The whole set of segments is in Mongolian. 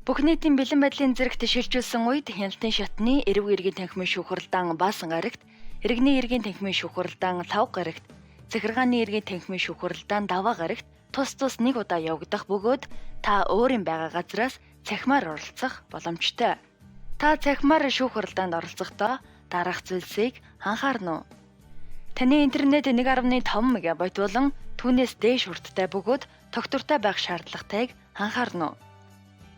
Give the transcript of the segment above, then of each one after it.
Бүх нийтийн бэлэн байдлын зэрэгт шилжүүлсэн үед Хяналтын шатны эрүүг иргэн танхимын шүүхралдаан Баасан гарагт, иргэний иргэн танхимын шүүхралдаан Лав гарагт, захиргааны иргэн танхимын шүүхралдаан Даваа гарагт тус нэг удаа явагдах бөгөөд та өөрийн байгаа газраас цахимаар оролцох боломжтой. Та цахимаар шүүхралдаанд оролцохдоо дараах зүйлсийг анхаарна уу? Таны интернет 1.5 МБ болон түүнээс дээш хурдтай бөгөөд тогтвортой байх шаардлагатайг анхаарна уу?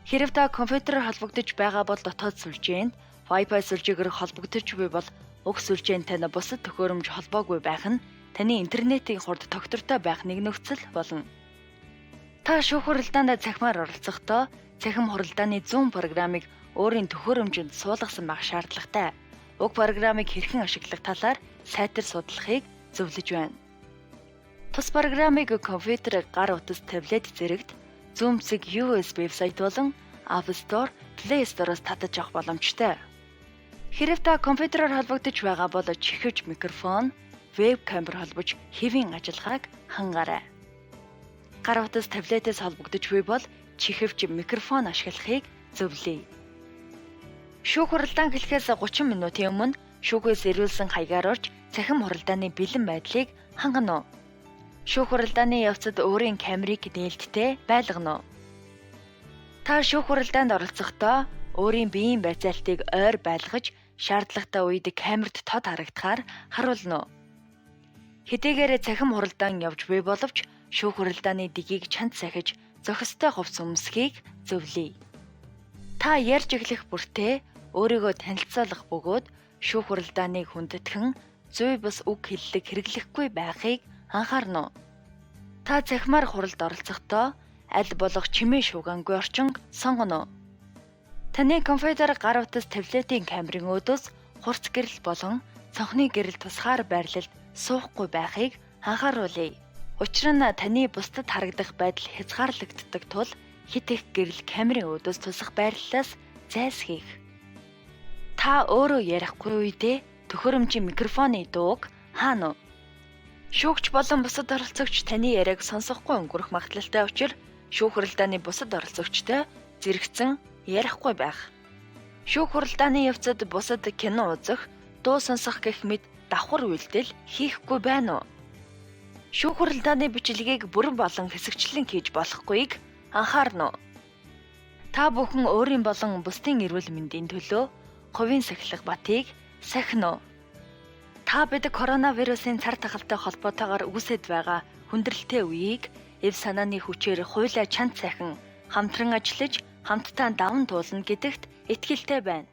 Хэрэв та компьютероор холбогдож байгаа бол дотоод сүлжээнд Wi-Fi сүлжээгээр холбогдож буй бол уг сүлжээнд тань бусад төхөөрөмж холбоогүй байх нь таны интернетийн хурд тогтвортой байх нэг нөхцөл болно. Та шүүхралдаанд цахимаар оролцохдоо цахим хуралдааны зүүн программыг өөрийн төхөөрөмжөнд суулгасан байх шаардлагатай. Уг программыг хэрхэн ашиглах талаар сайтар судлахыг зөвлөж байна. Тус программыг компьютерыг гар утас таблет зэрэгт зүүмцэг USB вебсайт болон App Store, Play Store-оос татаж авах боломжтой. Хэрэв та компьютероор холбогдож байгаа бол чихвч микрофон, веб-камер холбож хэвийн ажиллагааг хангаарай. Гар утас таблетээс холбогдож буй бол чихвч микрофон ашиглахыг зөвлөе. Шүүхралдаан эхлэхээс 30 минутын өмнө шүүхээс ирүүлсэн хаягаар орж цахим хуралдааны бэлэн байдлыг хангана уу? Шүүхралдааны явцад өөрийн камерыг нээлттэй байлгана уу? Та шүүхралдаанд оролцохдоо өөрийн биеийн байцаалтыг ойр байлгаж, шаардлагатай үед камерт тод харагдахаар харуулна уу? Хэдийгээр цахим хуралдаан явж буй боловч шүүхралдааны дигийг чанд сахиж зохистой хувцас өмсөхийг зөвлөе. Та ярьж эхлэх бүртээ өөрийгөө танилцуулах бөгөөд шүүхралдааныг хүндэтгэн зүй бус үг хэллэг хэрэглэхгүй байхыг анхаарна уу? Та цахимаар хуралд оролцохдоо аль болох чимээ шуугангүй орчинг сонгоно уу? Таны компьютер гар утас таблетийн камерын өөдөөс хурц гэрэл болон цонхны гэрэл тусгаар байрлалд суухгүй байхыг анхааруулъя. Учир нь таны бусдад харагдах байдал хязгаарлагддаг тул хит их гэрэл камерын өөдөөс тусах байрлалаас зайлсхийх. Та өөрөө ярихгүй үедээ төхөөрөмжийн микрофоны дууг хаана уу? Шүүгч болон бусад оролцогч таны яриаг сонсохгүй өнгөрөх магадлалтай учраас шүүхралдааны бусад оролцогчтой зэрэгцэн ярихгүй байх. Шүүхралдааны явцад бусад кино үзэх, дуу сонсох гэх мэт давхар үйлдэл хийхгүй байна уу? Шүүхралдааны бичлэгийг бүрэн болон хэсэгчлэн хийж болохгүйг анхаарна уу? Та бүхэн өөрийн болон бусдын эрүүл мэндийн төлөө хувийн сахилга батыг сахина уу? Та бид коронавирусын цар тахалтай холбоотойгоор үүсэж байгаа хүндрэлтэй үеийг эв санааны хүчээр хуйлаа чанд сайхан хамтран ажиллаж хамтдаа даван туулна гэдэгт итгэлтэй байна.